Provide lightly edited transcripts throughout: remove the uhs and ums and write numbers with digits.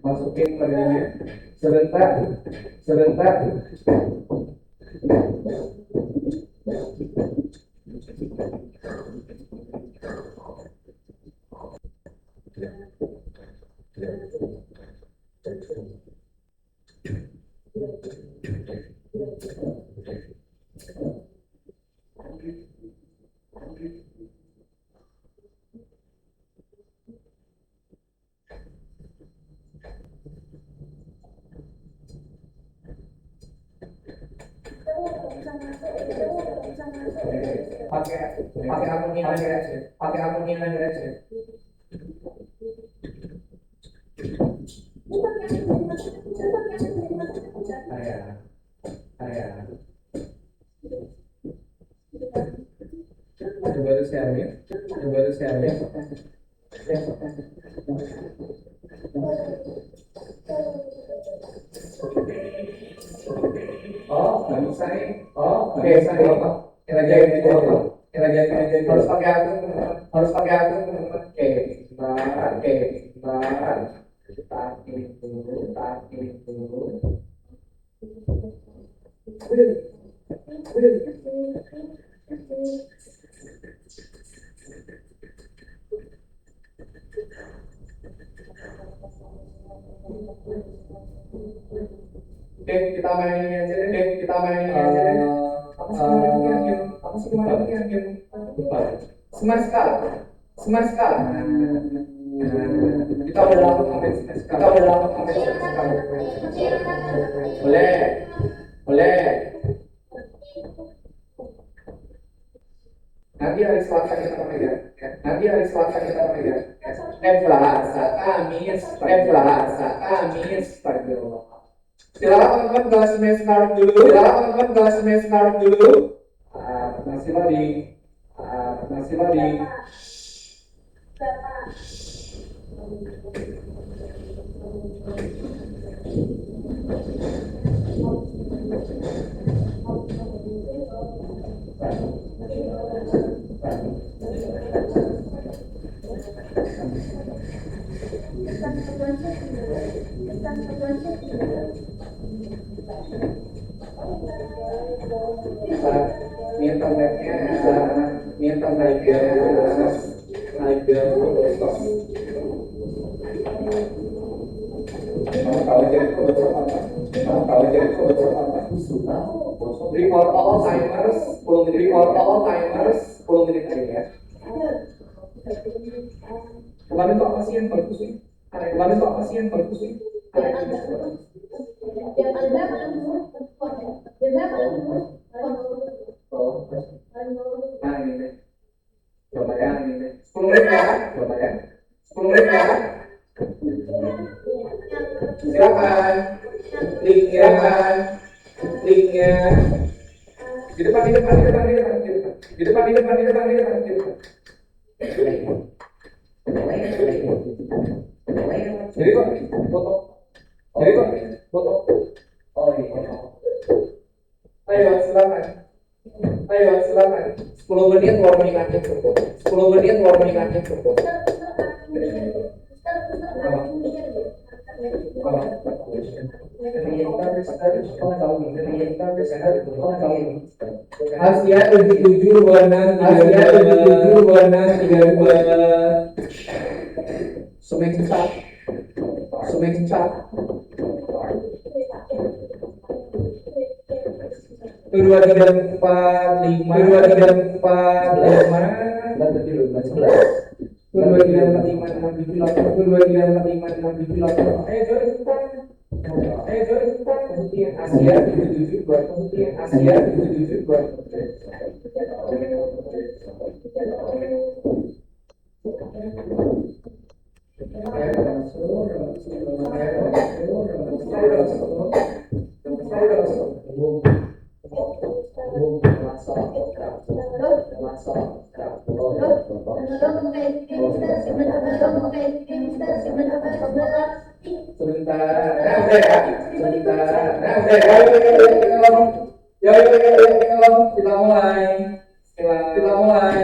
Masukin perginya sebentar. Pakai akun email aja. Coba lu share ya. Oh, nggak bisa nih. Oke, saya harus pakai akun. Oke, tarik dulu. Oke, kita mainin aja deh. Apa sih kemarin game? Smash Card. Kita udah lama main Smash Card. Boleh. Nanti hari Selasa kita megang. Kamis. Silakan teman-teman kelas Smash Card dulu. Masih lagi. Internetnya naik ke kalau jadi record all timers 10 menit aja ya. Kemarin tuh apa sih yang bagus sih? Nah ini deh. Coba ya ini deh. 10 menit ya. Silakan. Linknya. Di depan. Jadi kok foto. Oh iya. Ayo silakan. 10 menit warningannya cukup. Asia 77 warna 32. Semencak. Kedua tiga empat lima. Ayo Kemudian Asia 77 buat kemudian Asia 77 buat sebentar, nah udah ya, sebentar, nah udah ya, kita mulai, kita mulai,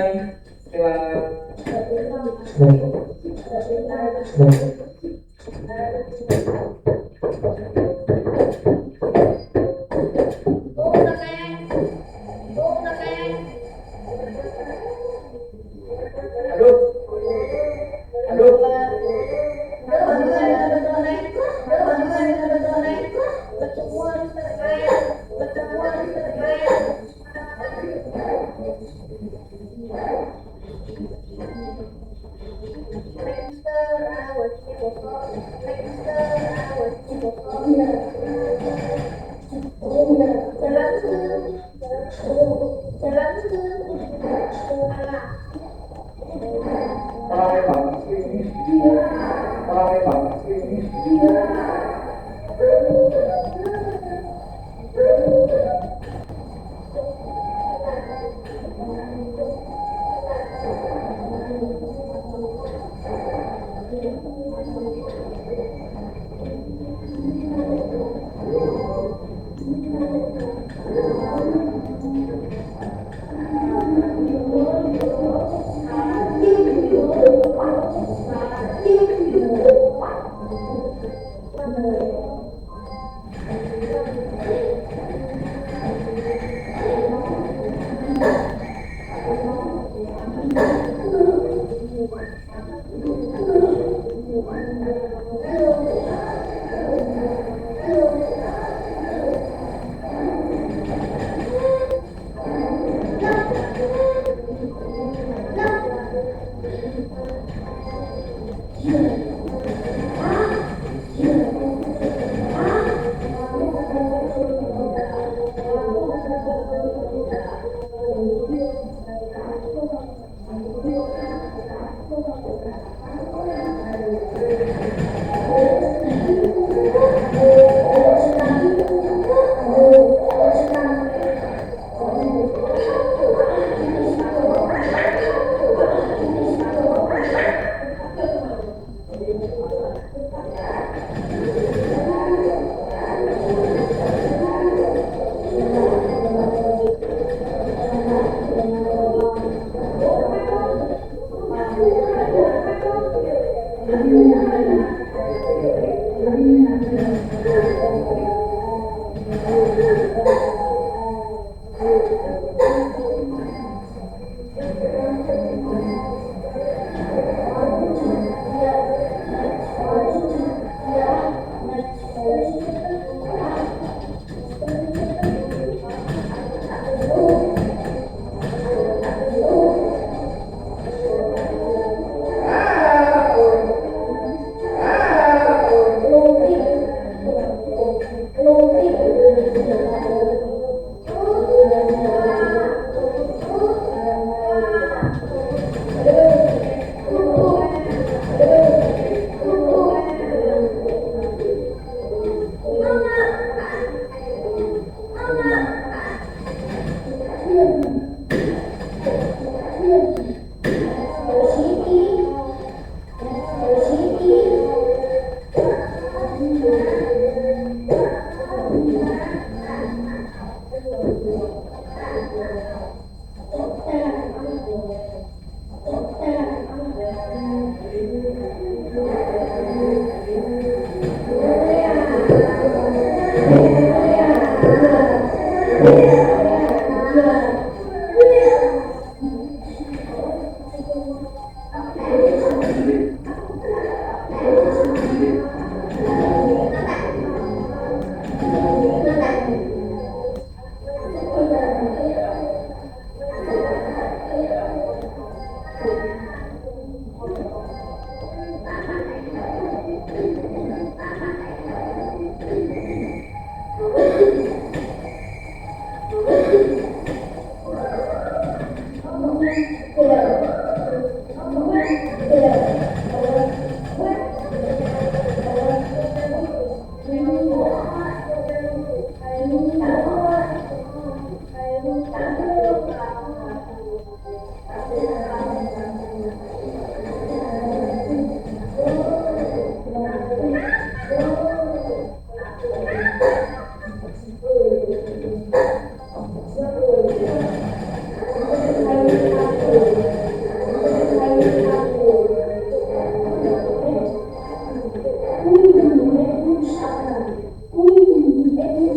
aduh,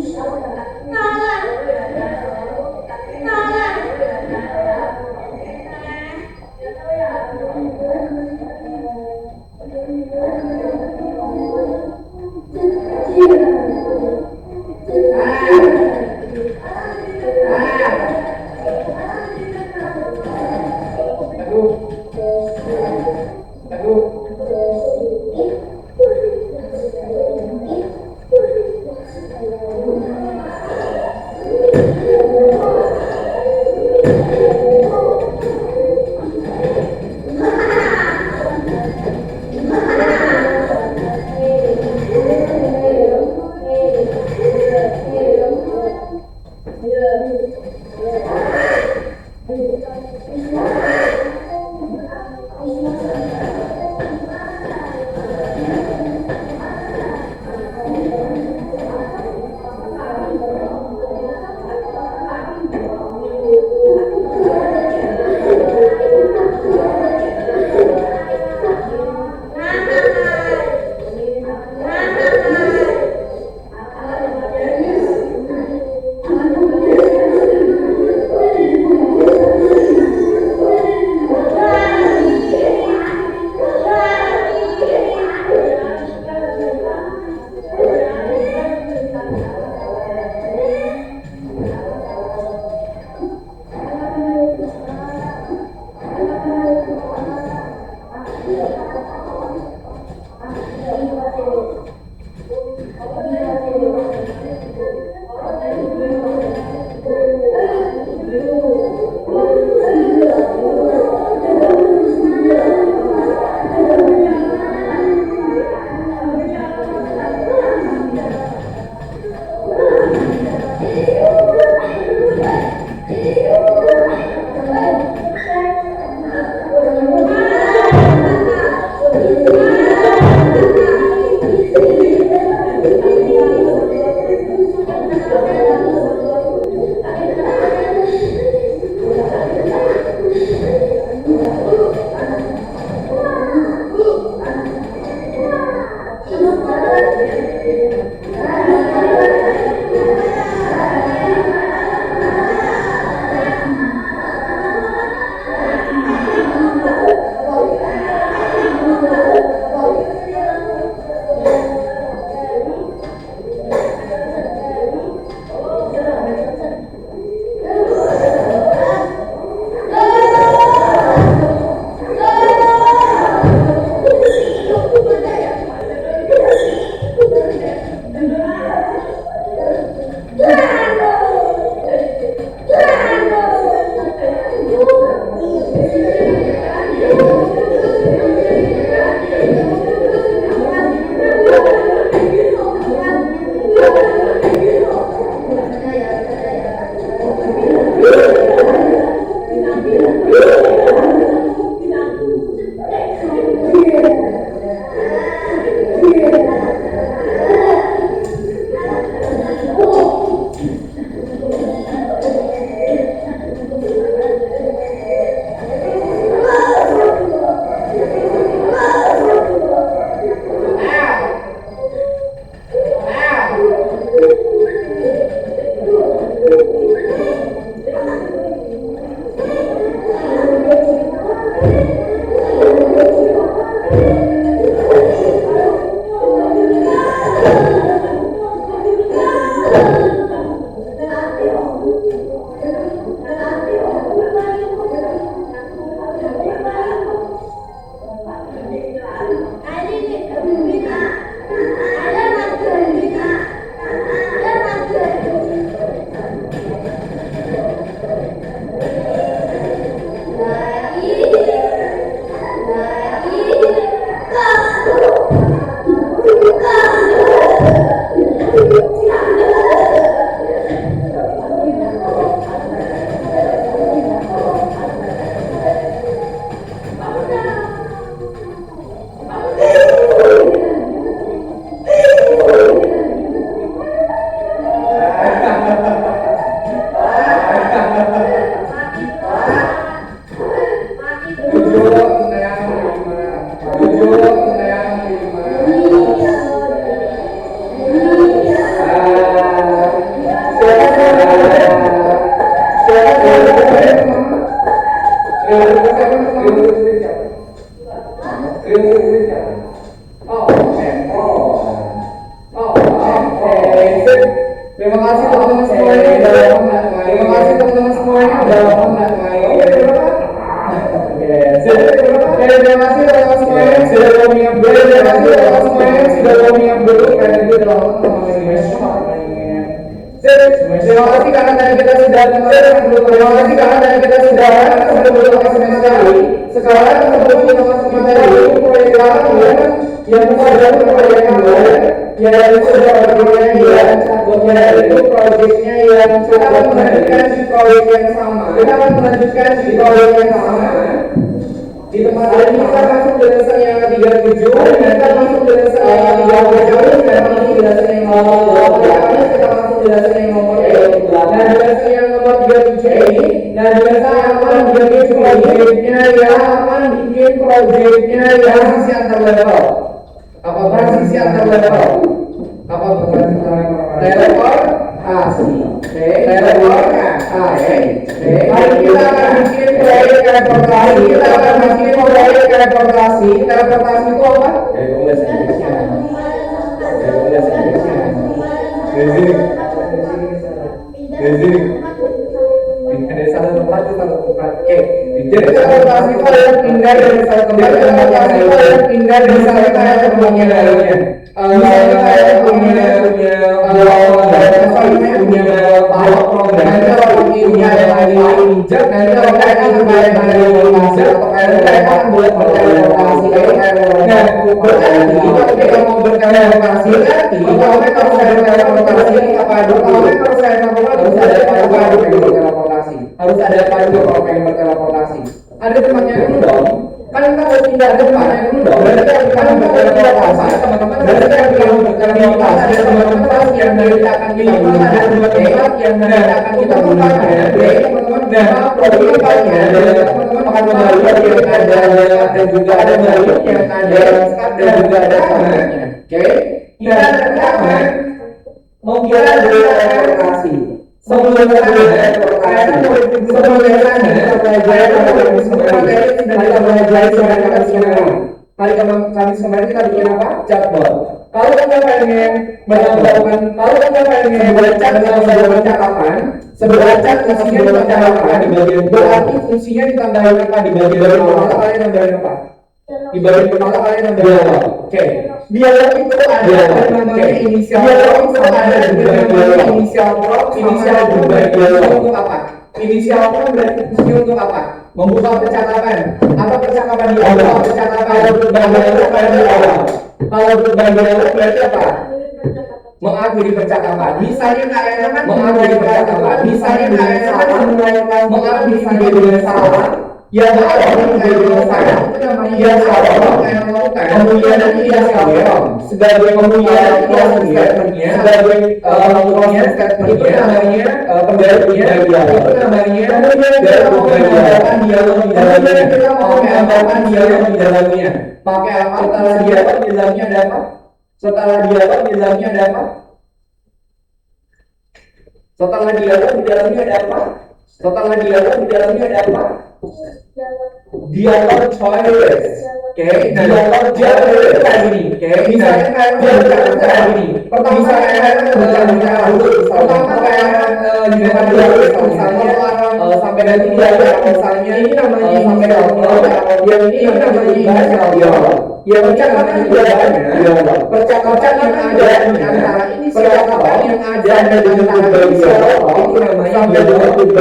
Aduh. Terima kasih teman-teman semuanya. Terima kasih teman-teman semuanya. Terima kasih teman-teman semuanya sudah warming up dulu. Terima kasih teman-teman semuanya sudah warming up dulu karena itu adalah terima kasih karena tadi kita sudah terima kasih karena tadi kita sudah sebelum berdoa sekali. Sekarang sebelum kita masuk materi proyek yang ada proyek yang sudah berjalan itu proyeknya yang kita akan melanjutkan di proyek yang sama. Kita akan melanjutkan di proyek yang sama. Di tempat lain kita masuk jelasan yang 37 dan kita masuk jelasan yang 37 dan ini jelasan yang nomor kita masuk jelasan yang nomor dan jelasan yang nomor 37 ini dan jelasan yang akan bikin proyeknya yang akan bikin proyeknya yang transisi antar level. Apa transisi antar level? Apa transisi antar level? Mari kita akan bikin proyek teleportasi. Kita akan bikin proyek teleportasi. Teleportasi itu apa? Dari satu tempat ke satu tempat. Jadi teleportasi itu adalah pindah dari satu tempat ke tempat lain. Pindah dari satu tempat ke tempat yang lainnya. Misalnya saya punya power program. Nanti kalau punya yang ada injak, nanti kalau mereka kembali dari injak, mereka akan buat berteleportasi. Nah, berarti kita mau berteleportasi nanti, kalau mereka harus ada teleportasi apa dulu? Kalau mereka harus ada teleportasi, harus ada padu kalau pengen berteleportasi. Ada temannya dulu dong. Kan kita mau pindah ke mana dulu dong. Berarti kan kita berteleportasi, teman-teman. Berarti kan kita berteleportasi. Ada teman-teman yang dari akan kita ada dua tempat yang dari akan kita gunakan. Teman-teman, nah problemnya teman-teman akan melihat yang ada dan juga ada melihat yang ada dan juga ada tangannya. Oke, kita akan mau kita berteleportasi. Sebelum kita belajar hari Kamis kemarin kita bikin apa? Chatbot. Kalau kita pengen menambahkan, kalau kita pengen baca dalam percakapan, sebuah chat isinya percakapan di bagian berarti fungsinya ditambahin apa di bagian pertama kalian nambahin apa? Di bagian pertama kalian nambahin apa? Oke. Dialog itu ada namanya inisial. Dialog itu ada namanya inisial prompt. Inisial prompt untuk apa? Inisial prompt berarti fungsinya untuk apa? Membuka percakapan. Apa percakapan di awal? Percakapan kalau berbagi awal. Kalau berbagi awal berarti apa? Mengakhiri percakapan. Misalnya kalian kan mengakhiri percakapan. Misalnya kalian kan mengakhiri video dengan salah. Ya kalau video salah itu namanya ya salah. Kemudian nanti dia salah. Sebagai kemudian dia statementnya, sebagai kemudian statementnya namanya pembaliannya. Itu namanya dari pembalian dialog di dalamnya. Kita mau menambahkan dialog di dalamnya. Pakai apa? Setelah dialog di dalamnya ada apa? Setelah dialog di dalamnya ada apa? Setelah dialog di dalamnya ada apa? Setelah dialog di dalamnya ada apa? Dialog choice. Oke, dialog choice kayak gini. Oke, misalnya kayak gini. Pertama misalnya bicara dulu. Pertama kayak di depan dulu. Misalnya sampai nanti dialog. Misalnya ini namanya sampai dialog. Yang ini namanya dialog. Ya percakapan percakapan yang ada di antara ini percakapan yang ada di antara itu namanya dialog. Itu namanya dialog. Itu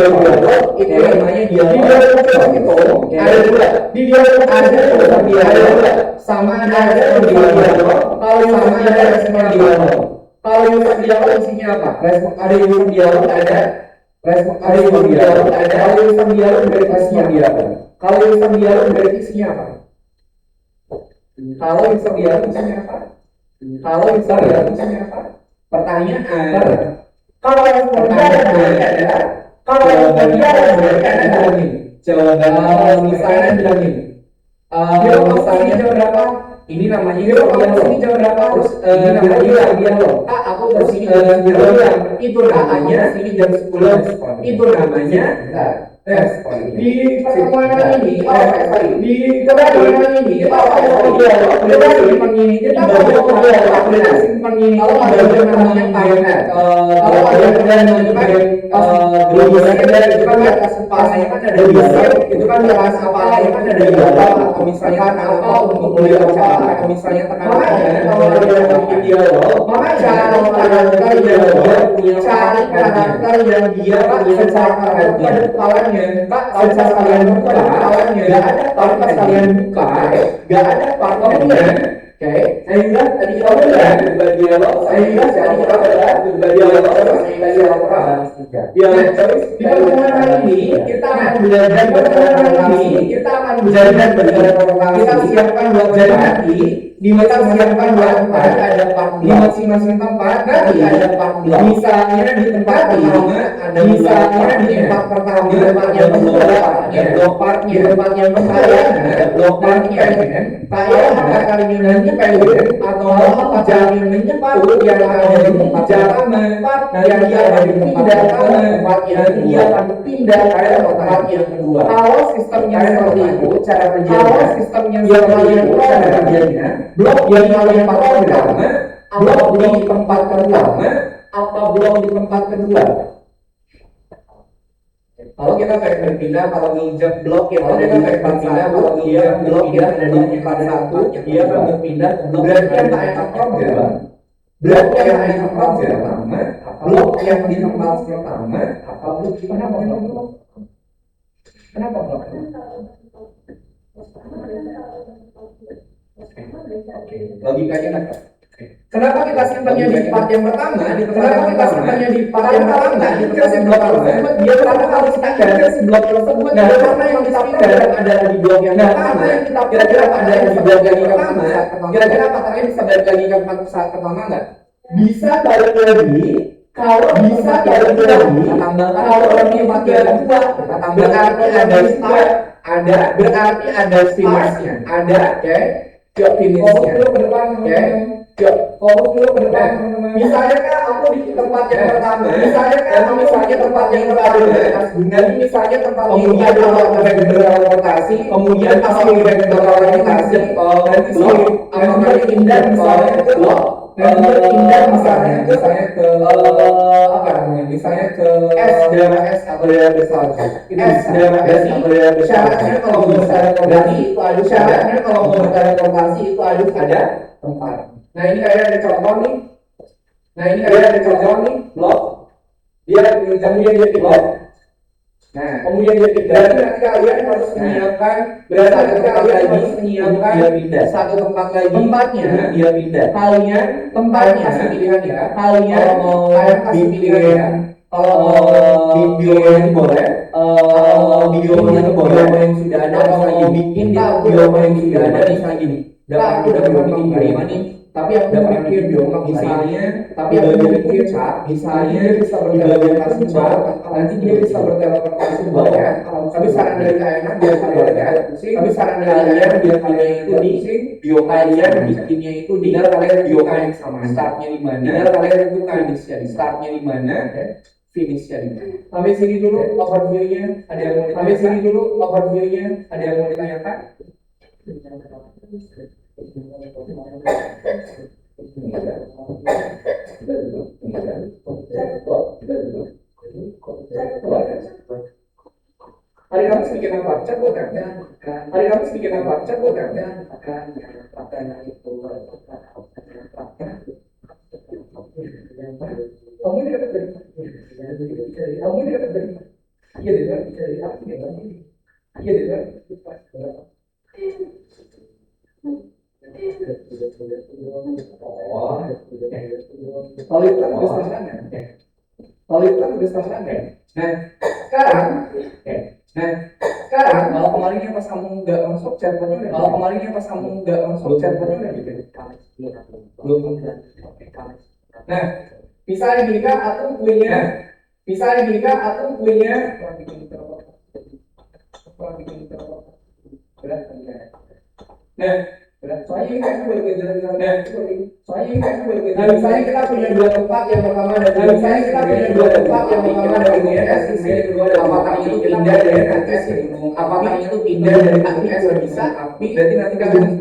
ada dua di dialog ada dialog sama ada dialog. Kalau yang sama ada respon dialog. Kalau yang dialog isinya apa? Respon ada yang dialog ada respon ada yang dialog ada. Kalau yang dialog berarti isinya dialog. Kalau yang dialog berarti isinya apa? Kalau yang dialog isinya apa? Kalau yang dialog isinya apa? Pertanyaan. Kalau yang pertanyaan ada. Kalau yang dialog berarti ada ini. Jawaban misalnya bilang ini. Misalnya jam berapa? Ini namanya ini jam berapa? Terus ini namanya dialog. Aku bersini jam 9. Itu namanya ini jam 10. Itu namanya Di pertemuan ini, di kebetulan ini kita simpan ini, kita simpan ini. Kalau ada yang namanya paynet, kalau ada yang namanya itu kan di atas kepala kan ada disk, itu kan di atas kepala kan ada di bawah, atau misalnya apa untuk kuliah apa, atau misalnya tekanan, kalau ada yang bikin dialog, maka cara karakter yang dia secara pada kepalanya, Pak, secara kalian buka kepalanya, nggak ada part pas kalian buka, nggak ada part oke, sehingga tadi kita bilang berbagi dialog, sehingga tadi kita bilang berbagi dialog, ya, di pertemuan ini kita akan belajar kita akan belajar kita siapkan buat jadi nanti di siapkan buat ada part di masing-masing tempat nanti ada part misalnya di tempat pertama ada misalnya di tempat pertama tempat yang kedua ada blok part di tempat yang kedua ada blok partnya kayak apa kalinya nanti pengen atau apa jalan menyebar yang ada di tempat pertama yang dia ada di tempat tempat yang dia akan pindah ke tempat yang kedua. Kalau sistemnya seperti itu cara kerjanya, kalau sistemnya seperti itu cara kerjanya, blok yang paling pertama, blok di tempat pertama, apa blok di tempat kedua? Kalau kita berpindah, kalau menginjak blok ya, kalau kita berpindah, kalau dia blok ya ada di tempat satu, dia akan berpindah ke blok yang pertama. Blok yang di tempat pertama, blok yang di tempat pertama, apa blok kenapa blok? Kenapa blok? Logikanya kan? Kenapa kita simpannya di part yang pertama? Kenapa kita simpannya di part yang pertama? Itu kan si blok tersebut. Dia kenapa harus pindah si blok tersebut? Nah, karena yang kita pindah ada di blok yang pertama. Yang kita kira-kira ada di blok yang pertama. Kira-kira apakah bisa balik lagi ke saat pertama nggak? Bisa balik lagi. Kalau bisa balik lagi, tambahkan kalau lebih bagian kedua, berarti ada start, ada berarti ada finishnya, ada job finishnya, fokus dulu ke depan. Misalnya kan aku di tempat yang pertama, misalnya tempat yang pertama, nanti misalnya tempat yang ada rotasi, kemudian kalau ada rotasi, nanti akan pindah misalnya ke blok. Dan dia pindah misalnya ke apa namanya? Misalnya ke daerah S atau daerah besar. Daerah S atau daerah besar. Syaratnya kalau mau bertransportasi itu harus syaratnya kalau mau bertransportasi itu harus ada tempat. Nah ini kayak ada contoh nih. Blok. Dia kemudian dia blok. Nah, kemudian dia pindah. Berarti kalian harus menyiapkan satu tempat lagi. Tempatnya dia pindah. Kalian tempatnya kasih pilihan ya. Kalian mau kasih pilihan ya. Kalau video yang boleh, video yang sudah ada misalnya bikin video yang sudah ada misalnya gini. Aku udah bikin video nih. Tapi aku udah bikin video misalnya, tapi aku udah bikin chat, misalnya bisa berteleportasi bawah, nanti dia bisa berteleportasi bawah. Tapi saran dari kalian biar kalian tapi saran dari kalian biar kalian itu di video kalian bikinnya itu di kalian video kalian sama startnya di mana, kalian itu finishnya di startnya di mana, finishnya di mana. Sampai sini dulu overview-nya, ada yang mau ditanyakan? Hari Kamis bikin apa? Chat buat kan? Hari Kamis bikin apa? Chat buat kan? Kamu ini dapat dari? Iya dari apa? Iya dari. Oh, kalau itu kan udah selesai kan? Nah, sekarang kalau kemarinnya pas kamu nggak masuk chat belum. Nah, misalnya gini kan, aku punya nah, Soalnya kan berkejaran misalnya kita punya dua tempat yang pertama dari S yang kedua dari apakah itu pindah dari S apakah itu pindah dari S bisa berarti nanti kalian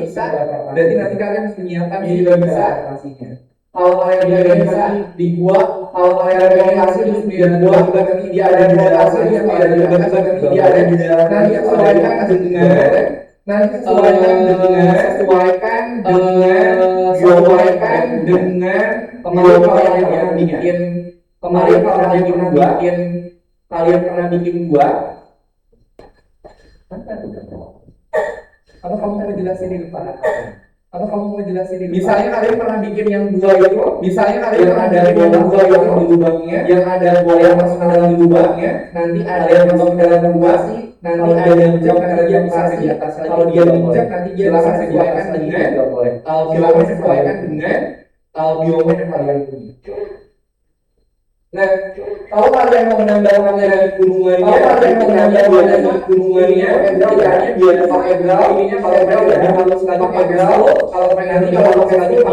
bisa berarti nanti kalian menyiapkan juga bisa kalau kalian bisa dibuat kalau kalian hasil dibuat nanti dia ada di dalam hasilnya ada di dalam nanti dia ada di dalam nanti sesuaikan dengan nanti sesuaikan dengan kemarin kalian pernah bikin gua atau kamu mau jelasin di depan misalnya kalian pernah bikin yang dua itu yang ada dua yang di lubangnya yang ada dua yang masuk ke dalam lubangnya nanti ada yang masuk ke dalam lubang nanti ada yang jauh karena dia bisa di atas kalau dia menjak nanti dia silakan sesuaikan dengan biomet yang kalian punya. Nah, kalau kalian mau menambahkan dari gunungannya, dia pakai draw, ininya pakai draw ya, kalau sekali pakai draw, kalau pengen kalau sekali dia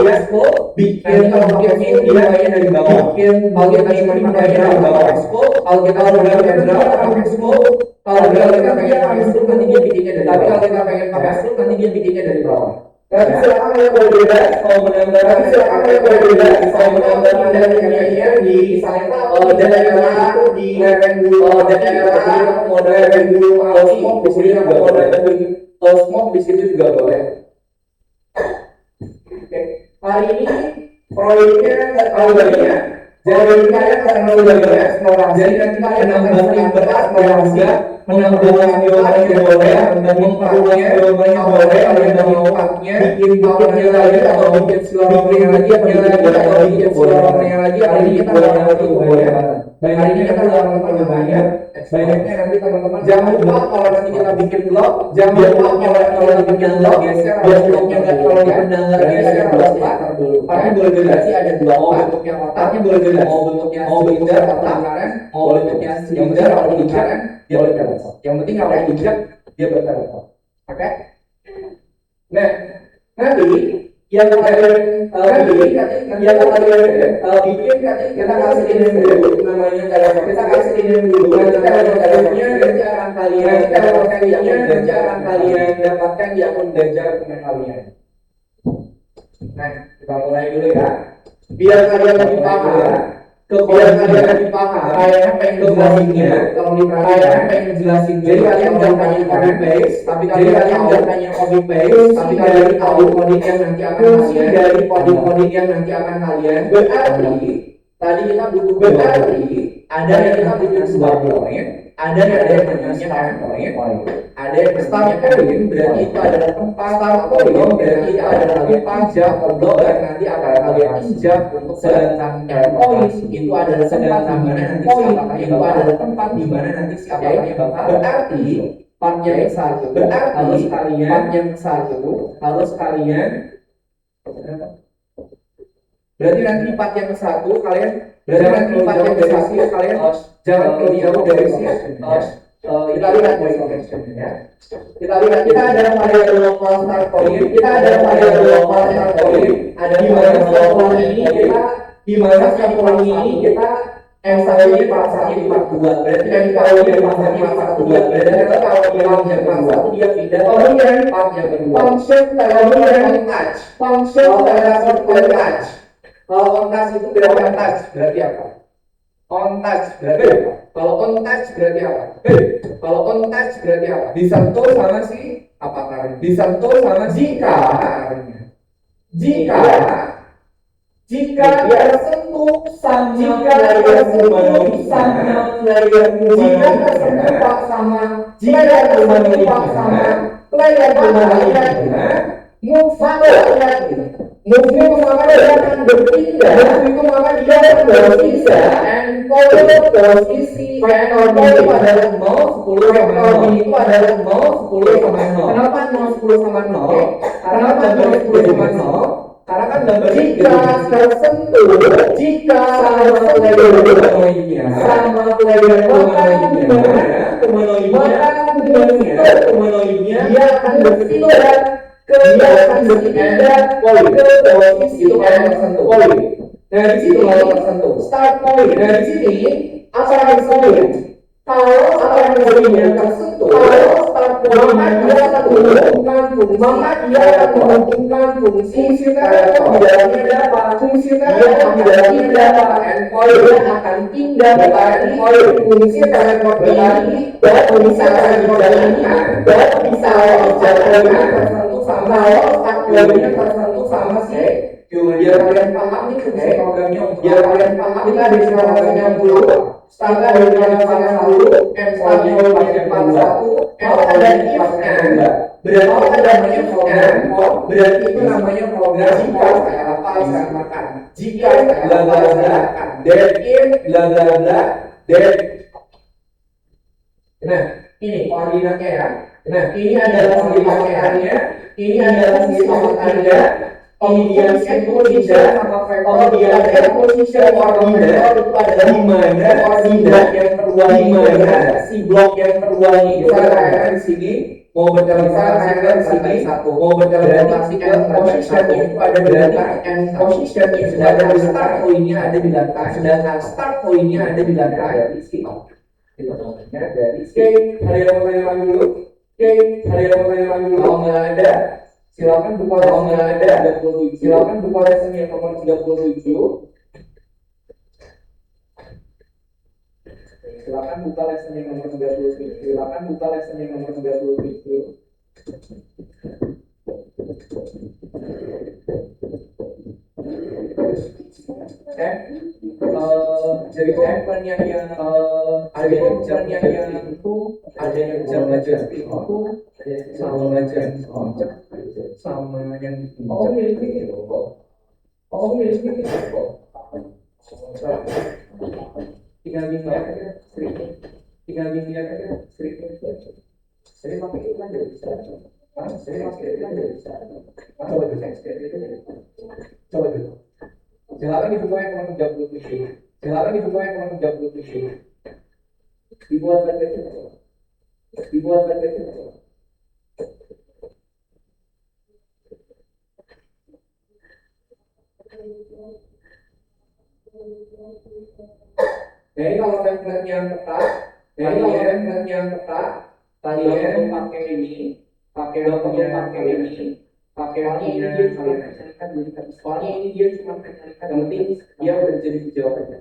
bikin dia dari bawah, kalau kita cuma pakai dari bawah, kalau kita pakai draw, kalau kita pengen pakai stroke nanti dia bikinnya dari, tapi kalau kita pengen pakai stroke nanti dia bikinnya dari bawah. Tapi silakan yang berbeda, kalau menambahkan dari di misalnya daerah di lereng gunung smoke di situ juga boleh. Oke, hari ini proyeknya jadi kalian akan belajar eksplorasi. Jadi nanti kalian menambah eksplorasi, menambahkan geometri boleh, memperluas geometri boleh, kalian mau bikin lagi atau bikin slurping lagi hari ini kita boleh. Hari ini kita lakukan banyak. Banyaknya nanti teman-teman jangan lupa kalau nanti kita bikin vlog, jangan lupa kalau bikin vlog geser blognya nggak kalau dipandang nggak geser dulu. Karena boleh jelas ada dua bentuknya kotaknya boleh jelas bentuknya silinder atau lingkaran, bentuknya silinder atau lingkaran dia boleh jelas. Yang penting kalau diinjak dia bergerak. Oke? Nah, nanti yang kalian bikin kita kasih ini dulu namanya kita kasih ini dulu nanti akan kalian dapatkan di akun belajar dengan kalian. Nah, kita mulai dulu ya. Biar kalian lebih paham kalian pengen ngejelasinnya kalau diperhatikan pengen ngejelasin jadi kalian udah pengen copy paste tapi kalian tahu coding yang nanti akan kalian dari coding yang nanti akan kalian berarti tadi kita butuh ada yang kita butuh sebuah poin ada yang namanya poin ada yang start point berarti itu adalah tempat start point berarti itu adalah tempat jump blok dan nanti akan kalian injak untuk sedangkan point itu adalah tempat di mana nanti siapa yang bakal berarti partnya yang satu harus kalian berarti nanti part yang ke-1 kalian jangan jauh dari sini. Kita lihat kita ada variabel lokal start point ada di mana start point ini kita yang satu ini pasangnya di part 2 berarti yang kalau dia pasangnya di part 2 berarti kalau dia yang part 1 dia pindah kemudian part yang kedua function touch kalau on touch itu berarti apa? Kalau on touch berarti apa? Disentuh sama si apa karena? Disentuh sama jika tersentuh sama player Move-nya kemana dia akan berpindah and posisi vektor adalah 0, 10 sama 0 kenapa 0, 10 sama 0? Karena kan jika tersentuh sama player maka dia akan berpindah dia akan berpindah poin ke posisi yang tertentu. Nah di sini start point. Nah di sini apa yang terjadi? Kalau apa yang terjadinya tersentuh, kalau start point dia akan menghubungkan fungsi, maka dia akan menghubungkan fungsi karena di dalamnya ada apa? Fungsi dia akan pindah ke endpoint, dia akan pindah ke endpoint. Fungsi teleport ini dan bisa dijalankan dan bisa dijalankan tertentu sama start point-nya tertentu sama si biar kalian paham nih fungsi programnya, biar kalian paham kita ada programnya dulu. Startnya dari yang dulu, M1-nya pakai 41, kalau ada if-nya, berarti ada if-nya, berarti itu namanya program jika saya apa makan, jika bla bla bla, then if bla bla bla, then. Nah, ini koordinatnya ya. Nah, ini adalah segi pakaiannya, ini adalah segi pakaiannya. Kemudian position sama vektor, kemudian position koordinat itu adalah di mana koordinat yang kedua, di mana si blok yang kedua ini. Misalnya di sini mau berjalan di sini satu, mau berjalan ke position itu ada berarti and position itu sedangkan start pointnya ada di lantai, sedangkan start pointnya ada di lantai di sini. Itu namanya dari sini. Ada yang mau tanya lagi dulu? Ada yang mau tanya lagi dulu? Kalau nggak ada, silakan buka lesson yang ada 37. Silakan buka lesson yang nomor 37. Silakan buka lesson yang nomor 37. Silakan buka lesson yang nomor 37. Jadi plan yang ada yang itu ada yang belajar itu sama belajar sama yang tinggal dilihat aja saya pakai itu aja coba dulu. Silakan dibuka yang nomor 37. Silakan dibuka yang nomor 37. Dibuat baca. Jadi kalau template yang ketat, kalian pakai ini, pakai ini. Soalnya ini dia cuma yang penting dia udah jadi jawabannya.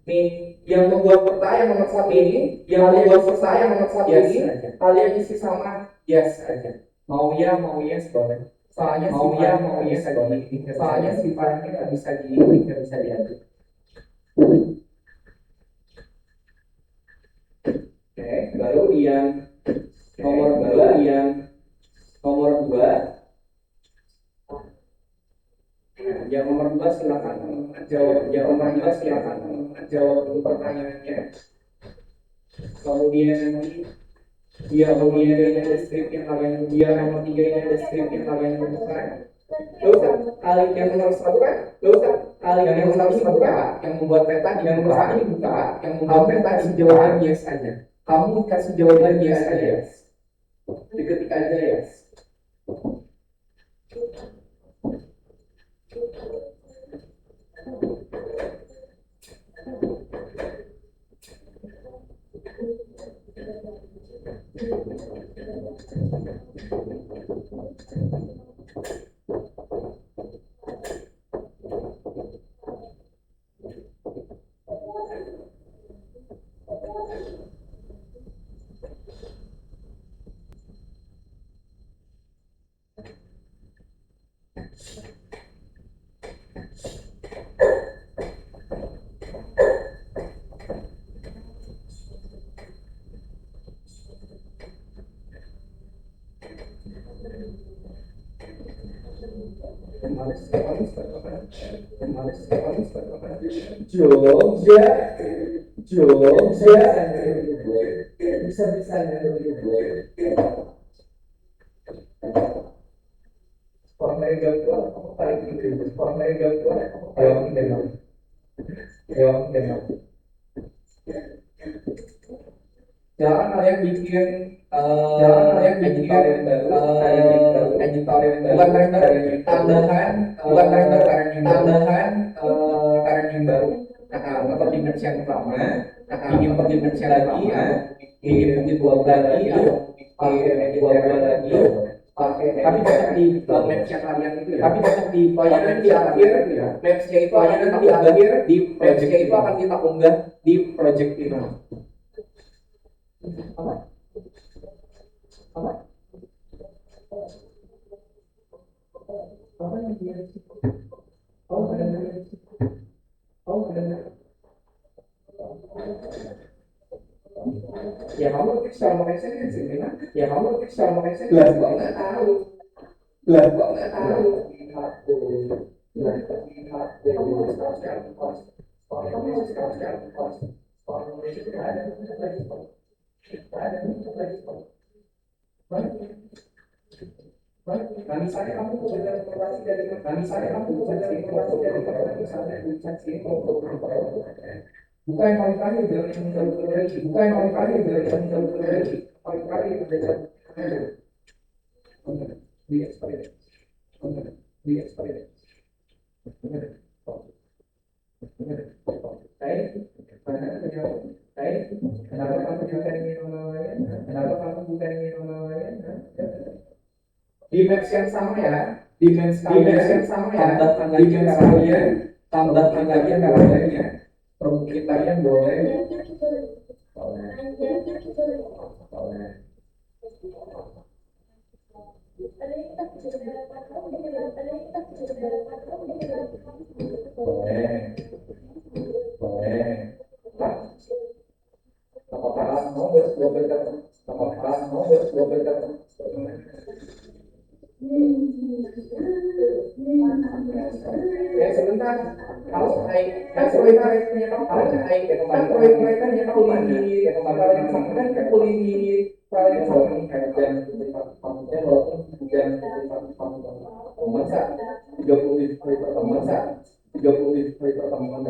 Nih, yang membuat peta yang nomor satu ini, kalian isi sama yes aja. Mau ya boleh. Soalnya sifatnya nggak bisa diambil. Oke, baru yang nomor 2. Yang nomor 2 silakan jawab dulu pertanyaannya. Kemudian nanti nomor 3 ini ada script yang kalian nomor 3 ini ada script yang kalian butuhkan. Kali yang nomor 1 kan? Yang nomor 1 kan? Yang membuat peta yang nomor 1 ini buka, yang membuat peta di jawaban yes aja. Kamu kasih jawaban yes aja. Diketik aja yes. Jogja bisa-bisanya Jangan kalian bikin editor yang baru, editor yang baru, bukan render tambahan, parent yang baru, atau dimensi yang pertama, ingin ke dimensi lagi, ingin bikin dua lagi, atau bikin dua lagi, tapi tetap di match yang kalian itu ya, tapi tetap di pokoknya di akhir ya, matchnya itu akan di akhir di project itu akan kita unggah di project itu. Apa? Apa? Apa yang dia? Oh, ada. Oh, ada. Ya kamu ketik secara makanya sih, ya kamu ketik secara makanya lah gua nggak tahu, lah gua nggak tahu. Lah, kamu harus tahu secara pas. Kamu harus tahu secara pas. Kamu harus ada nah, misalnya kamu belajar informasi dari misalnya kamu belajar informasi dari misalnya bukan yang paling terakhir dari bukan yang paling terakhir dari paling terakhir dari di eksperimen di eksperimen kenapa kamu bukan ingin orang lain? Kenapa kamu bukan ingin orang lain? Dimensi yang sama ya, dimensi yang sama ya, tambahkan lagi kalian, tambahkan lagi kalian, permungkin kalian boleh, sebentar, kalau naik, proyek-proyeknya kamu naik, proyek-proyeknya kamu mandi, yang sama kan kuliah, proyek masa 30 hari pertemuan,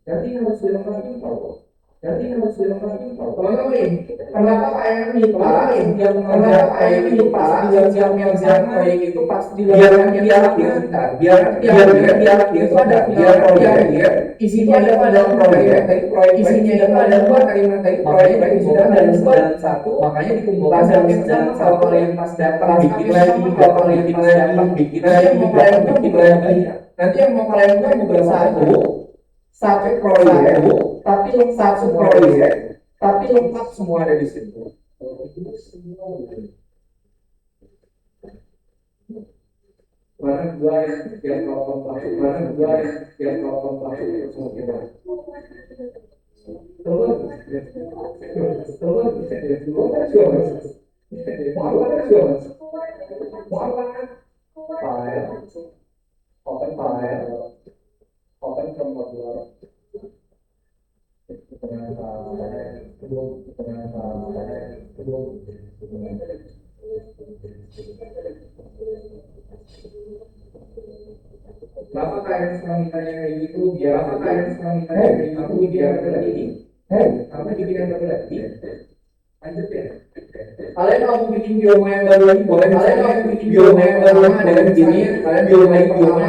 jadi harus dilengkapi kalau teman-teman, kenapa kayak MIPA yang mengajar kayak MIPA yang proyek itu pasti biar itu ada isinya ada pada proyek isinya itu ada dua kalimat dari proyek yang sudah ada dan satu, makanya dikumpulkan sama kalau kalian pas datang bikin lagi, kalau kalian pas datang bikin lagi, nanti yang mau kalian buat satu proyek, tapi satu proyek, tapi lengkap semua ada di situ. Mana dua yang semua kita. Open from modular. Kenapa kalian selalu ditanya kayak gitu? Biar berarti. Apa dibikin yang berarti? Lanjut ya. Kalian mau bikin bioma yang baru lagi boleh. Kalian mau bikin bioma yang baru lagi dengan begini. Kalian bioma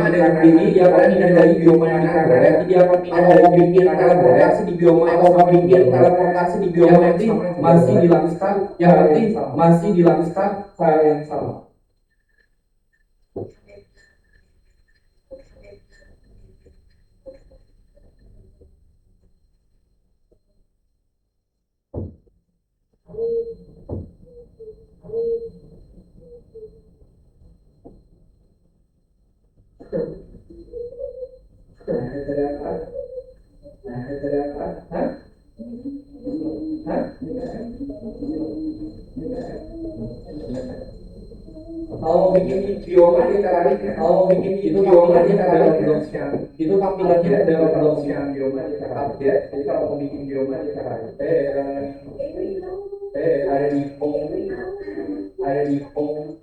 dengan begini. Ya kalian pindah dari bioma yang mana? Nanti dia akan pindah dari bikin teleportasi di bioma yang sama. Bikin teleportasi di bioma nanti masih dilakukan. Yang penting masih dilakukan file yang sama. Kalau bikin bioma ditarik, kalau bikin itu bioma ditarik itu tampilannya dalam blok yang bioma ditarik ya. Jadi kalau mau bikin bioma ditarik, ada di home.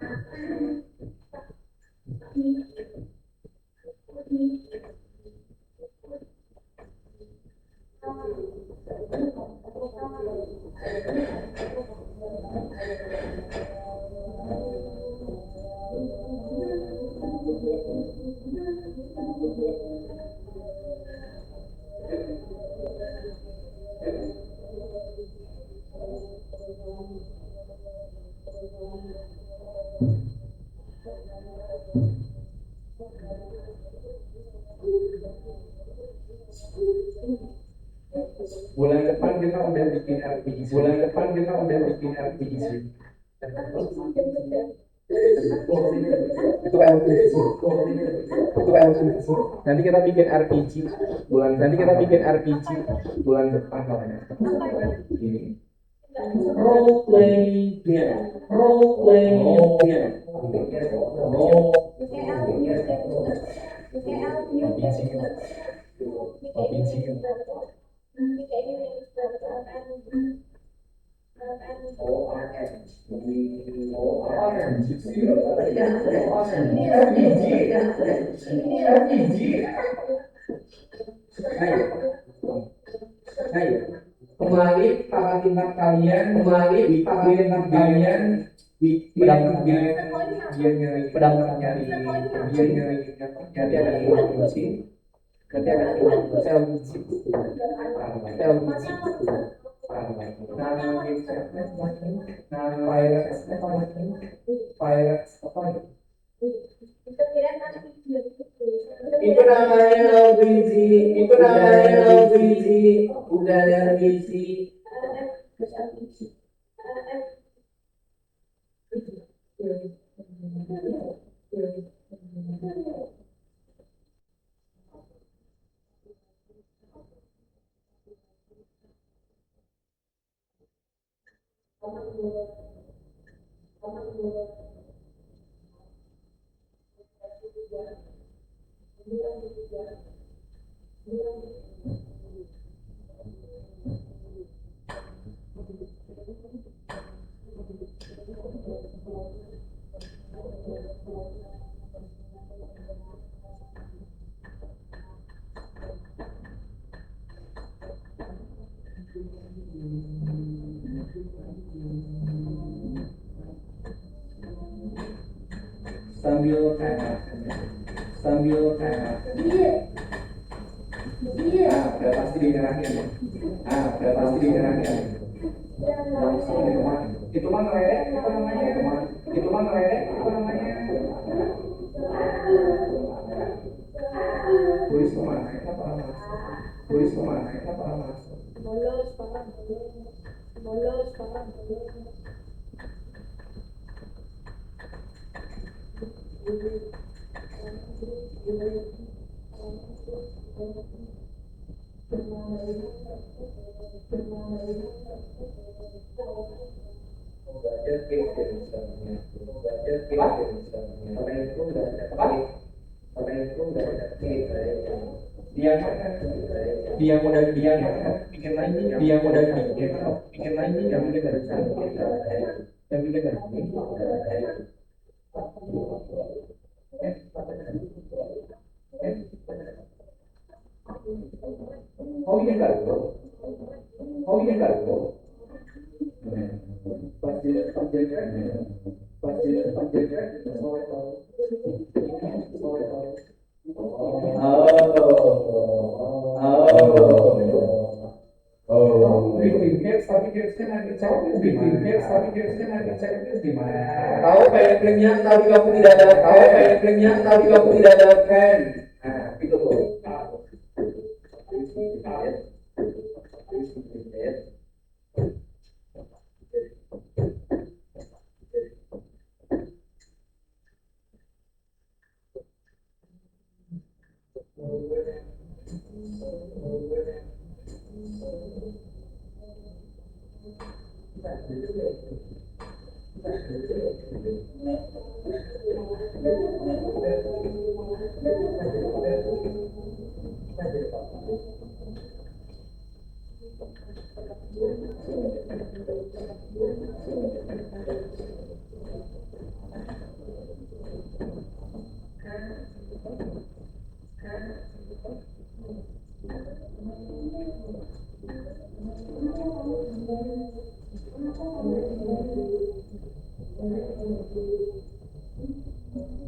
Bulan depan kita udah bikin RPG. Bulan depan kita udah bikin RPG. Itu RPG. Itu RPG. Nanti kita bikin RPG. Nanti kita bikin RPG bulan depan namanya. Ini. Role play game. Role play game. Kembali para tingkat kalian, kembali di para tingkat kalian di pedang nyari pedang nyari nanti ada kunci nanti ada sel itu namanya LPG, itu namanya LPG, udah LPG. Sambil udah pasti dinyerahin. Udah pasti dinyerahin. Itu mah ngeledek, apa namanya? Itu mah ngeledek, apa namanya? Tulis kemana? Apa namanya? Tulis kemana? Apa namanya? Bolos. Dia udah bikin lagi, yang bikin dari sana, yang bikin dari oh iya enggak bikin caps tapi capsnya nggak dicek gimana? Kau pengen kenyang tapi kamu tidak dapatkan. Nah, itu tuh.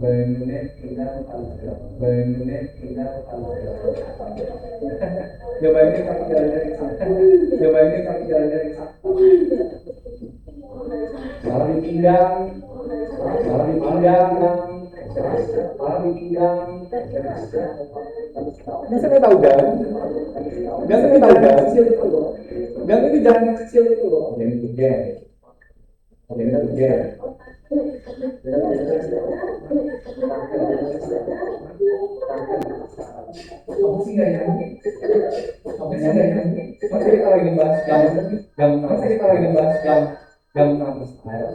Benar Bangunnya jawabannya kaki jalannya jawabannya kaki jalannya salah dipinggang salah dipinggang salah dipinggang biasanya tahu gang biasanya tahu gang kecil itu loh gang itu jalan kecil itu loh yang gede yang gede kamu sih nggak nyanyi kamu sih nggak nyanyi masa kita lagi bahas gang masa kita lagi bahas gang kampus air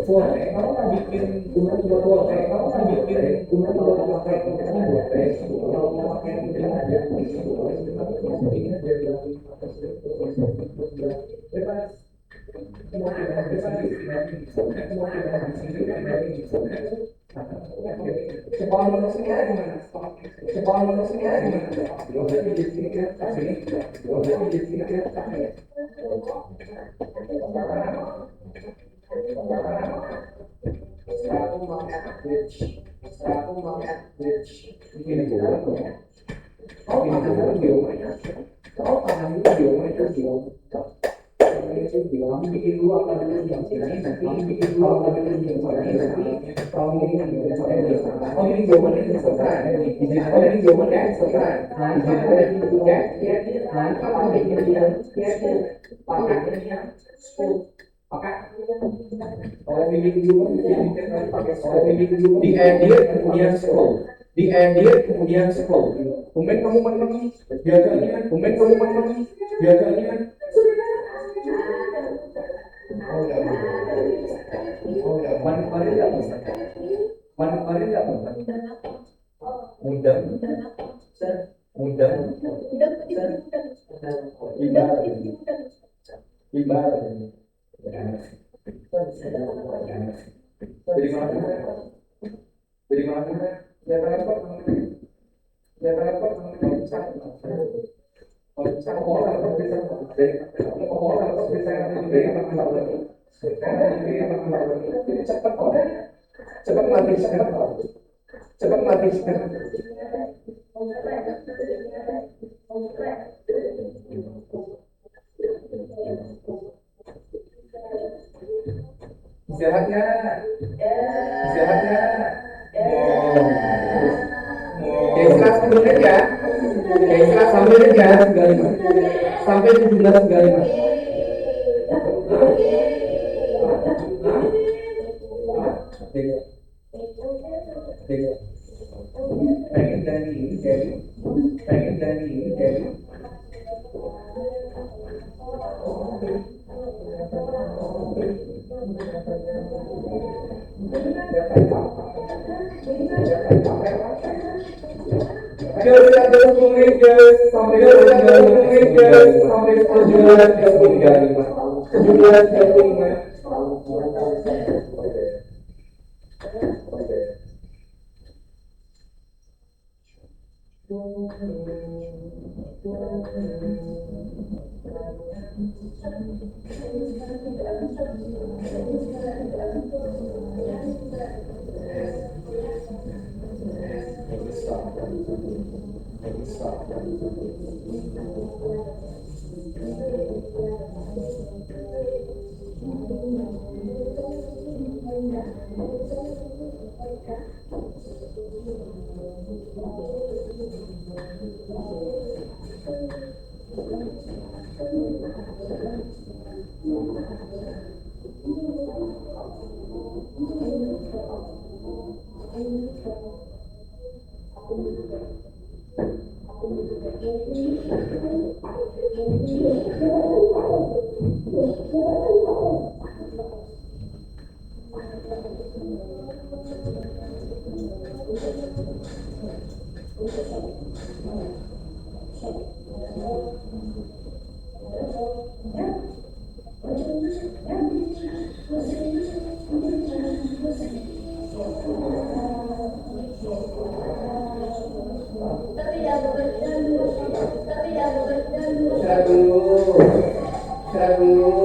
Kamu kan bikin gunung buat bote, kamu kan bikin gunung buat bote, kamu bote, kalau mau pakai mungkin aja. Sekolah manusia gimana? Sekolah manusia gimana? Diedit kemudian scroll, diedit kemudian scroll. Kemudian kamu menang, biasanya kemudian kamu menang, biasanya. Manfaatnya apa? Manfaatnya apa? Mudah, mudah, ibarat, ibarat. Dari mana? Dari mana? Dari apa? Dari apa? Cepat mati sekarang. Cepat mati sekarang. Sehatnya, sehatnya. Istilah sambil aja, istilah sambil aja sampai 17.35. Pengen dari ini jadi, pengen dari ini jadi. Sampai 17.35. Istirahat dulu. Istirahat dulu.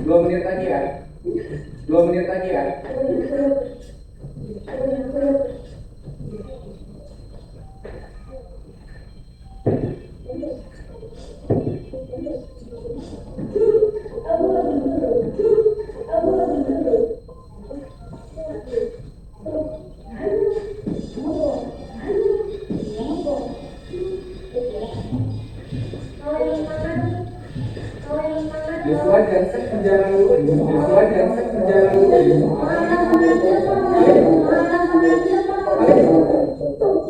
Dua menit lagi ya. 2 menit lagi ya. Joshua Jansen berjalan dulu. Joshua Jansen berjalan dulu.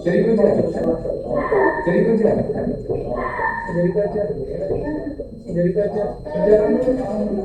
Jadi kerja. Jadi kerja. Jadi kerja. Jadi kerja. Berjalan dulu.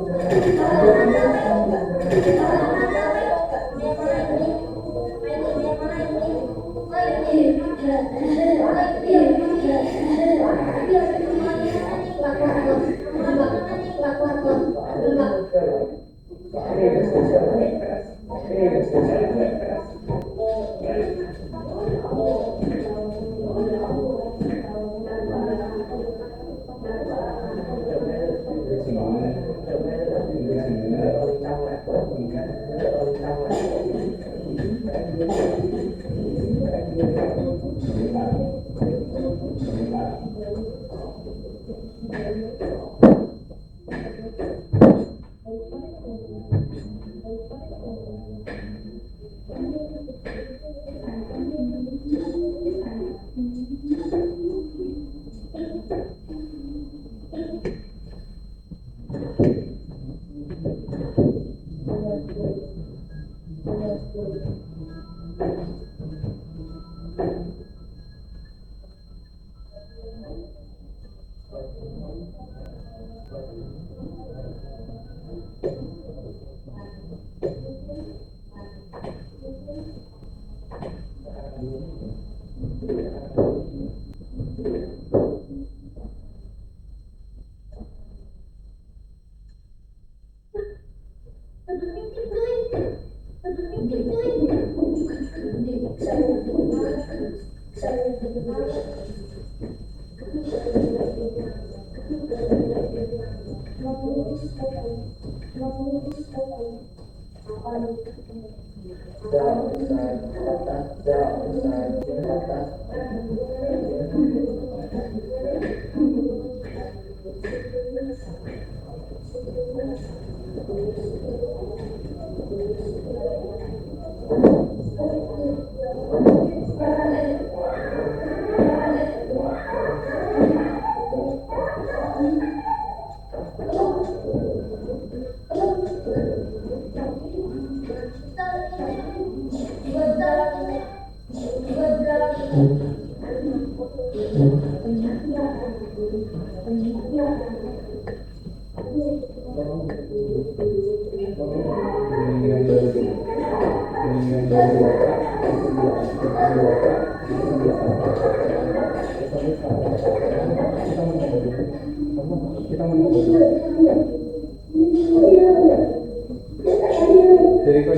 Jericho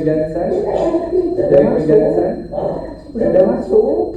Johnson, udah masuk.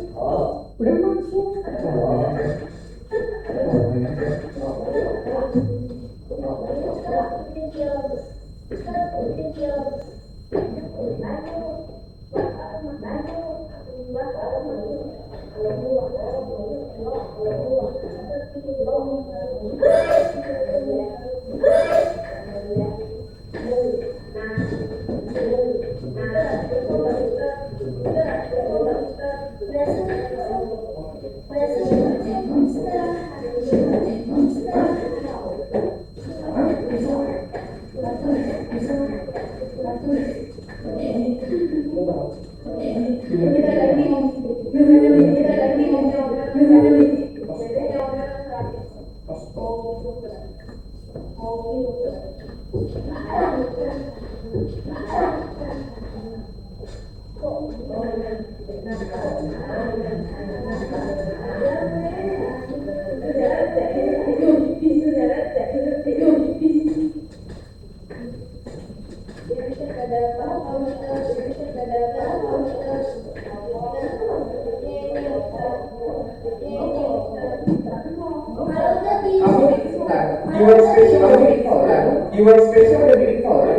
Your special udah bikin folder.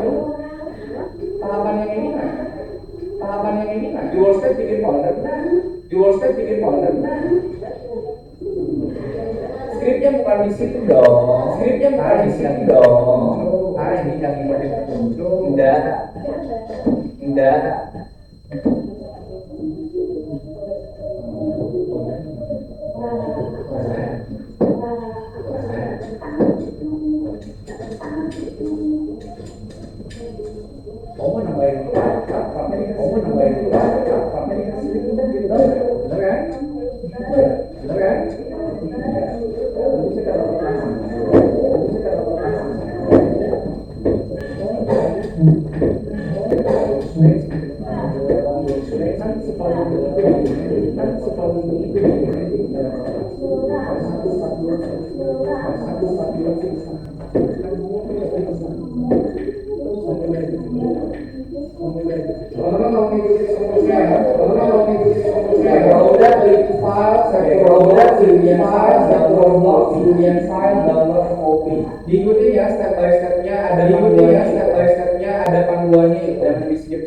Tahapan yang ini kan. Your spec bikin folder. Skripnya bukan di situ dong. Ini yang Enggak. Diikuti ya step by stepnya, ada panduannya, jangan di skip.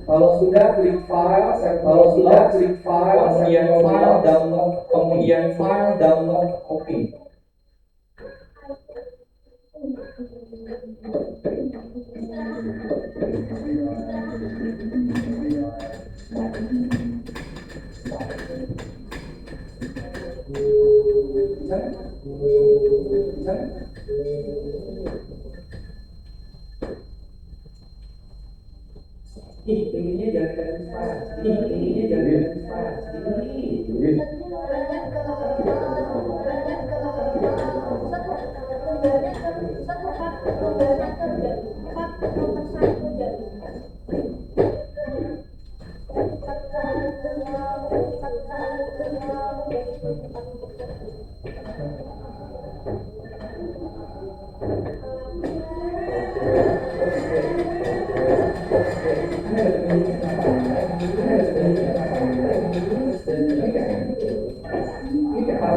Kalau sudah klik file, kemudian file download copy. Ininya jangan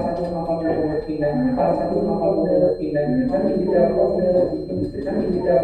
satu kapal pindah, salah satu kapal pindah, kan tidak kan tidak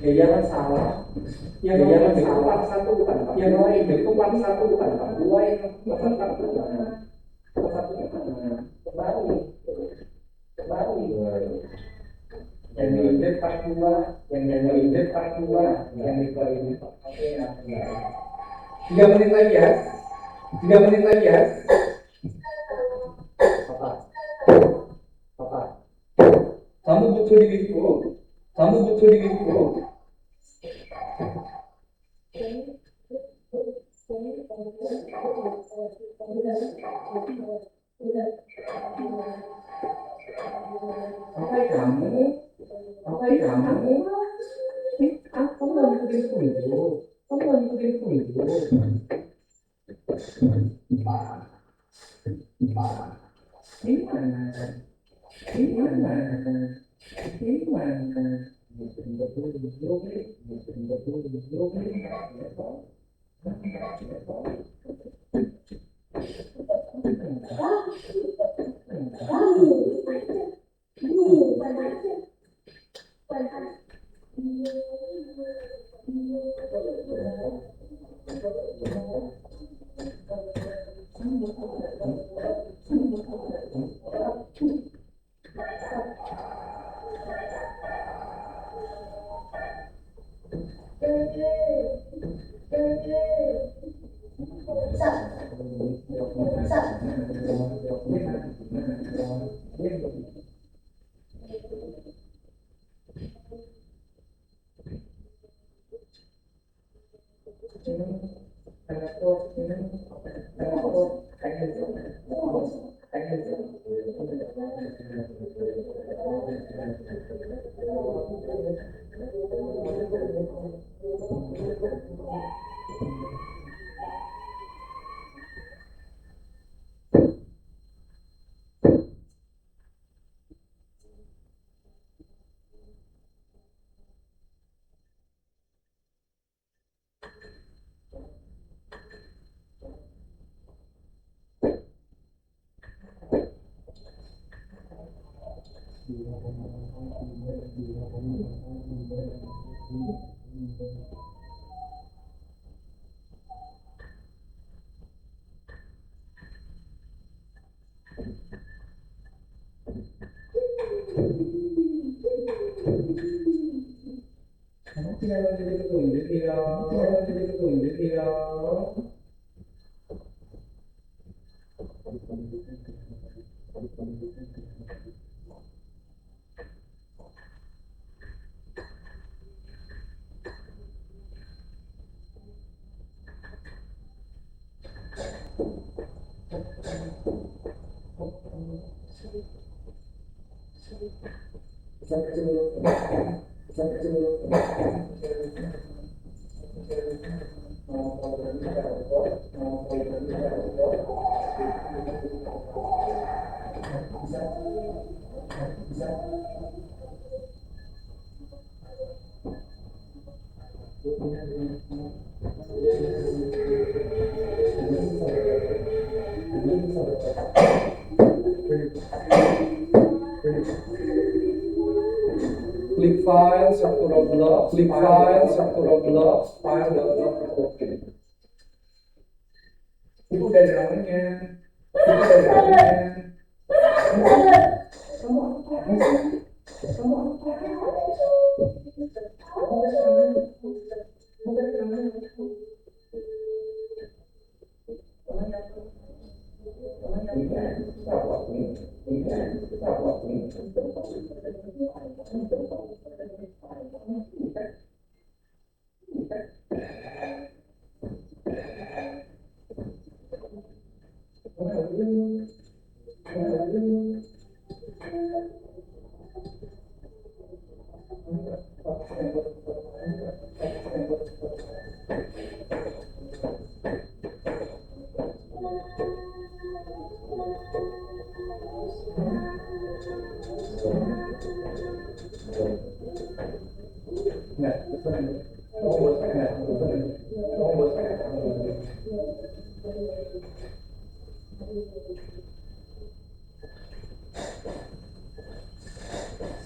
ya jangan salah, yang jangan salah satu bukan yang lain itu cuma satu bukan dua yang satu kembali yang di depan dua yang di depan dua yang di ini 3 menit lagi ya 3 menit lagi ya apa kamu butuh diriku apa kamu aku mau diriku itu kamu mau diriku itu Klik file, struktural block, klik file, struktural block, file.block. Itu udah ada namanya. Itu udah ada namanya.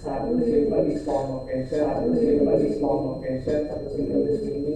Satu simple di small location, satu simple di small location, satu simple di sini.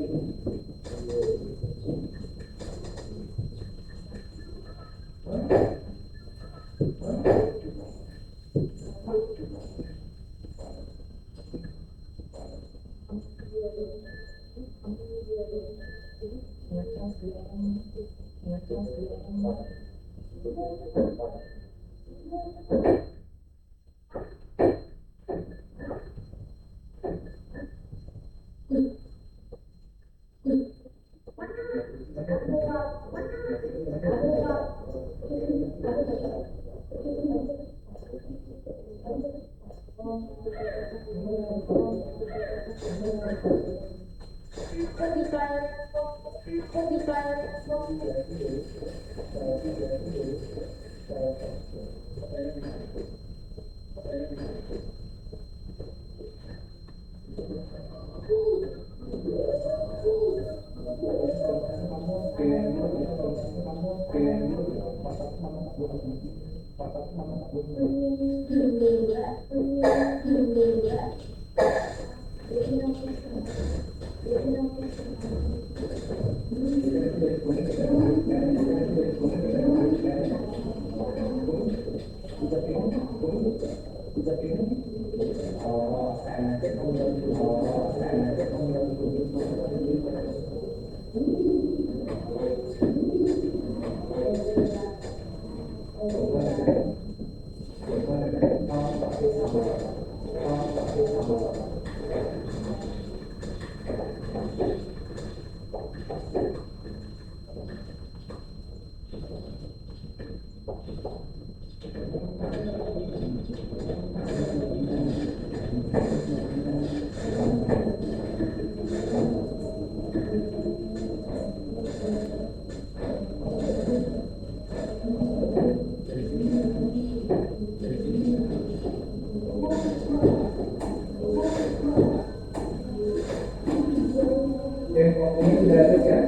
Waktunya sudah habis ya.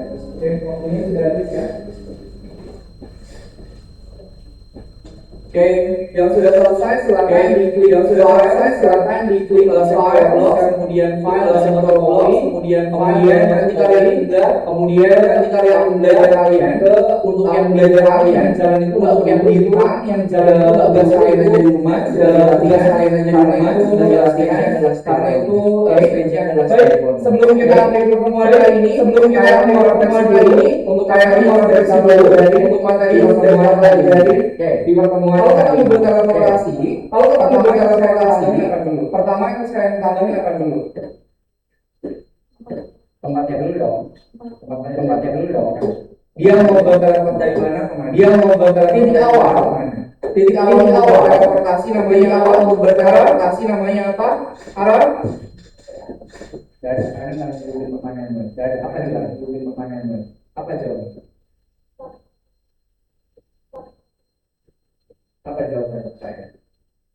Waktunya sudah habis ya. Oke, yang sudah selesai silakan diklik. Yang sudah selesai silakan diklik file, kemudian file fotokopi, kemudian nanti kalian unggah, kemudian nanti kalian unggah kalian ke untuk yang belajar kalian jalan itu untuk yang di rumah, yang jalan itu nggak tugas kalian aja di rumah, tugas kalian aja di rumah sudah jelaskan karena itu stage adalah baik. Sebelum kita akhiri pertemuan hari ini, sebelum kita akhiri pertemuan hari ini, untuk kalian yang refleksi dulu dari untuk materi yang sudah kita pelajari, di pertemuan kalau kita membuat teleportasi, pertama yang saya tanyakan apa dulu? Tempatnya dulu dong. Tempatnya dulu dong. Dia mau teleport dari mana kemana? Dia mau titik awal. Titik awal teleportasi namanya awal untuk berteleportasi namanya apa? Arah? Dari mana dulu pertanyaannya? Dari apa dulu pertanyaannya? Apa jawabannya? Apa jawaban saya?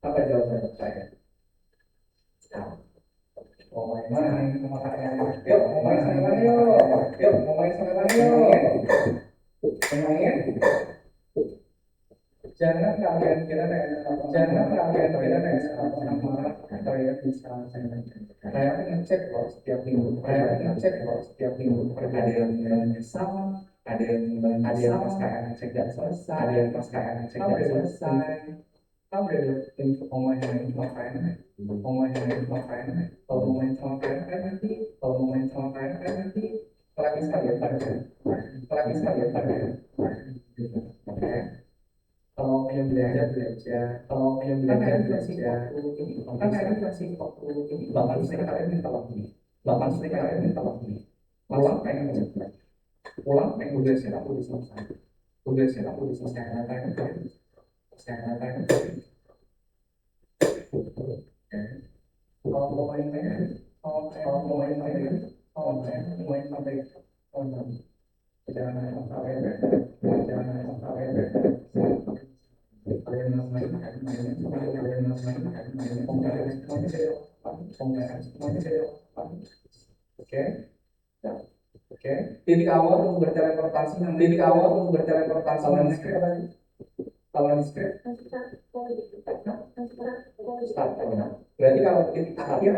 Apa jawaban saya? Oh, main mana ini pertanyaannya? Yuk, mau main sama mana yuk? Yuk, mau main sama mana yuk? Main. Jangan kalian kira nama kalian bisa saya ngecek loh setiap minggu. Ada yang sama, ada yang pas kayak ngecek gak selesai, ada yang pas kayak ngecek gak selesai. Kamu udah dapetin mau main sama kalian? Kalau mau main sama kalian nanti lagi sekali ya oke. Kalau yang belajar kalau yang belajar kan ini masih waktu ini bahkan saya kalian minta waktu pulang pengen udah siap udah selesai kalau mau main sampai jangan oke. Oke, titik awal untuk berteleportasi kalau di script start berarti kalau titik akhir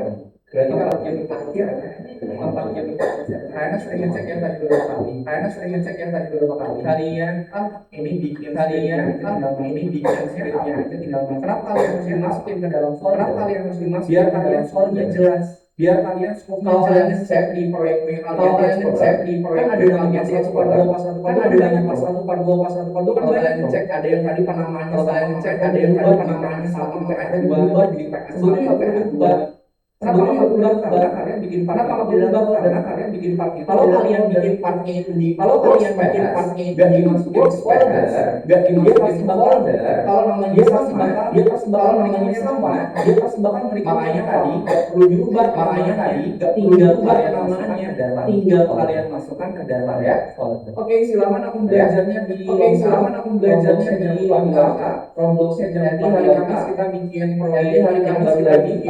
tempat yang karena sering ngecek yang tadi beberapa kali kalian ini bikin scriptnya itu tinggal kenapa kalian mesti masukin ke dalam folder biar kalian foldernya jelas kalau kalian ngecek di proyek kan ada namanya pas 1 part 2 kalau kalian ngecek ada yang tadi penamanya sama mereka diubah jadi PKS sebetulnya nggak perlu diubah. Kenapa kalian bikin part itu kalau kalian bikin partnya itu nggak dimasukin folder kalau namanya dia pasti bakal makanya tadi nggak perlu diubah tinggal kalian masukkan ke dalam ya folder. Oke, silakan aku belajarnya di Robloxnya jadi hari Kamis kita bikin proyek yang baru lagi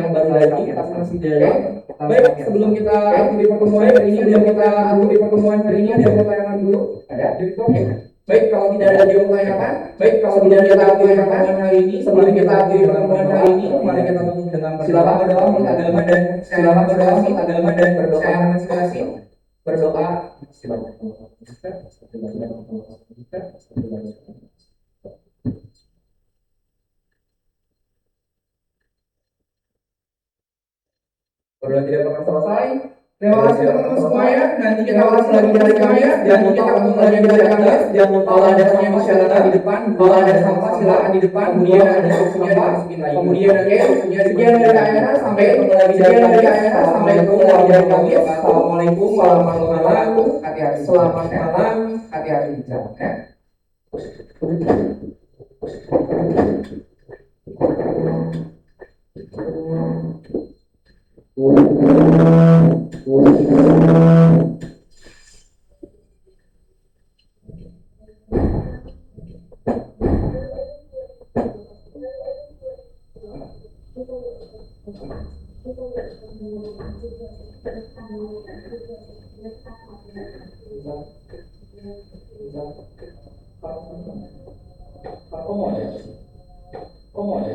yang baru lagi kita masih dalam. Baik, sebelum kita akhiri pertemuan hari ini ada pertanyaan dulu. Ada? Baik, kalau tidak ada pertanyaan hari ini sebelum kita akhiri pertemuan hari ini mari kita tutup dengan silakan berdoa dan berdoa. Sudah tidak pernah selesai. Terima kasih teman-teman semuanya. Nanti kita ulas lagi dari kami. Jangan lupa kalau ada punya masyarakat di depan, kalau ada sampah silakan di depan. Kemudian ada susunya dimasukin lagi. Kemudian sekian dari kami. Sampai ketemu lagi dari kami. Assalamualaikum warahmatullahi wabarakatuh. Selamat malam. Hati-hati di jalan. Acomode. Acomode.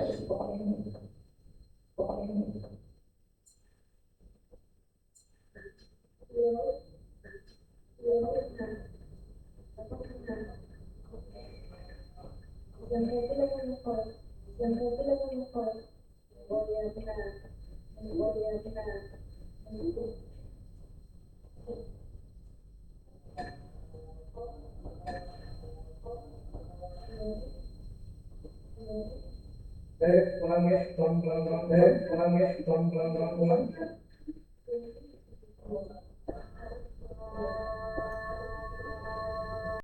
Ulang ya, ulang.